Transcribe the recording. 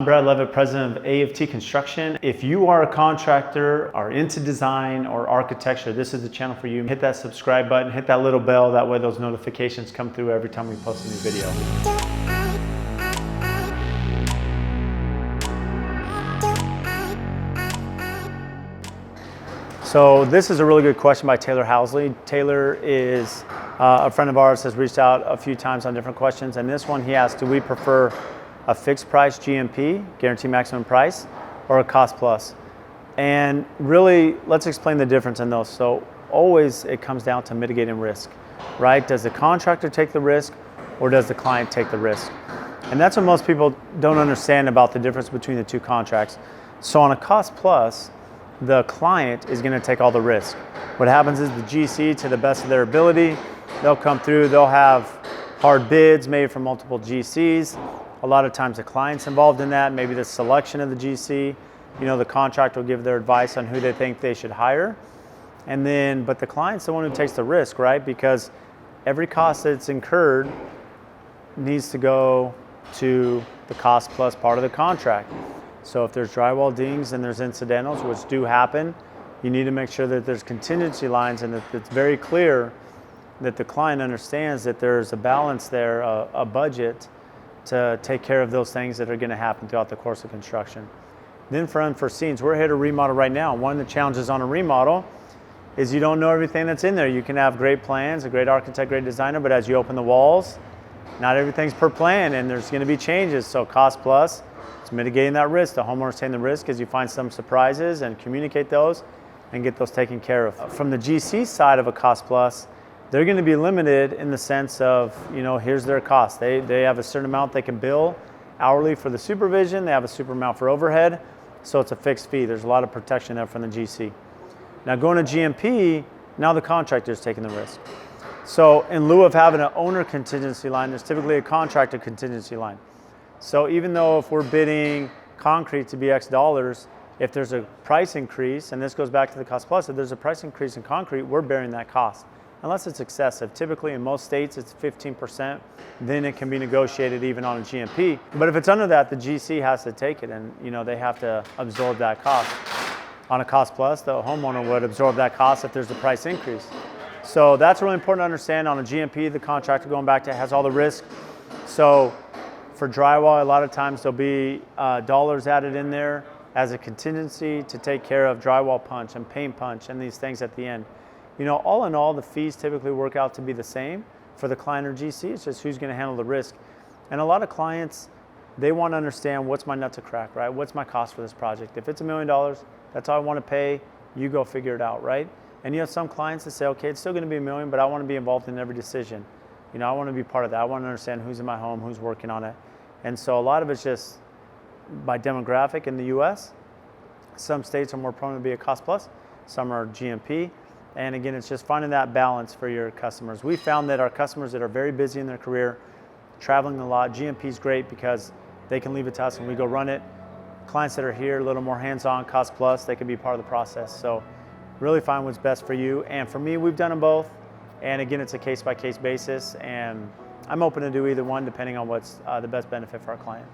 I'm Brad Leavitt, president of AFT Construction. If you are a contractor, are into design or architecture, this is the channel for you. Hit that subscribe button, hit that little bell, that way those notifications come through every time we post a new video. So this is a really good question by Taylor Housley. Taylor is a friend of ours, has reached out a few times on different questions, and this one he asked, do we prefer a fixed price GMP, guaranteed maximum price, or a cost plus? And really, let's explain the difference in those. So always it comes down to mitigating risk, right? Does the contractor take the risk or does the client take the risk? And that's what most people don't understand about the difference between the two contracts. So on a cost plus, the client is going to take all the risk. What happens is the GC, to the best of their ability, they'll come through, they'll have hard bids made from multiple GCs. A lot of times the client's involved in that, maybe the selection of the GC. You know, the contractor will give their advice on who they think they should hire. And then, but the client's the one who takes the risk, right? Because every cost that's incurred needs to go to the cost plus part of the contract. So if there's drywall dings and there's incidentals, which do happen, you need to make sure that there's contingency lines and that it's very clear that the client understands that there's a balance there, a budget to take care of those things that are going to happen throughout the course of construction. Then for unforeseens, we're here to remodel right now. One of the challenges on a remodel is you don't know everything that's in there. You can have great plans, a great architect, great designer, but as you open the walls, not everything's per plan and there's going to be changes. So cost plus, it's mitigating that risk. The homeowner's taking the risk as you find some surprises and communicate those and get those taken care of. From the GC side of a cost plus, they're going to be limited in the sense of, you know, here's their cost. They have a certain amount they can bill hourly for the supervision. They have a super amount for overhead. So it's a fixed fee. There's a lot of protection there from the GC. Now going to GMP, now the contractor is taking the risk. So in lieu of having an owner contingency line, there's typically a contractor contingency line. So even though if we're bidding concrete to be X dollars, if there's a price increase, and this goes back to the cost plus, if there's a price increase in concrete, we're bearing that cost. Unless it's excessive. Typically in most states it's 15%, then it can be negotiated even on a GMP. But if it's under that, the GC has to take it and you know they have to absorb that cost. On a cost plus, the homeowner would absorb that cost if there's a price increase. So that's really important to understand. On a GMP, the contractor, going back to, has all the risk. So for drywall, a lot of times there'll be dollars added in there as a contingency to take care of drywall punch and paint punch and these things at the end. You know, all in all, the fees typically work out to be the same for the client or GC. It's just who's going to handle the risk. And a lot of clients, they want to understand what's my nut to crack, right? What's my cost for this project? If it's $1 million, that's all I want to pay. You go figure it out, right? And you have some clients that say, okay, it's still going to be $1 million, but I want to be involved in every decision. You know, I want to be part of that. I want to understand who's in my home, who's working on it. And so a lot of it's just by demographic in the US. Some states are more prone to be a cost plus, some are GMP. And again, it's just finding that balance for your customers. We found that our customers that are very busy in their career, traveling a lot, GMP is great because they can leave it to us and we go run it. Clients that are here, a little more hands-on, cost plus, they can be part of the process. So really find what's best for you. And for me, we've done them both. And again, it's a case-by-case basis. And I'm open to do either one depending on what's the best benefit for our client.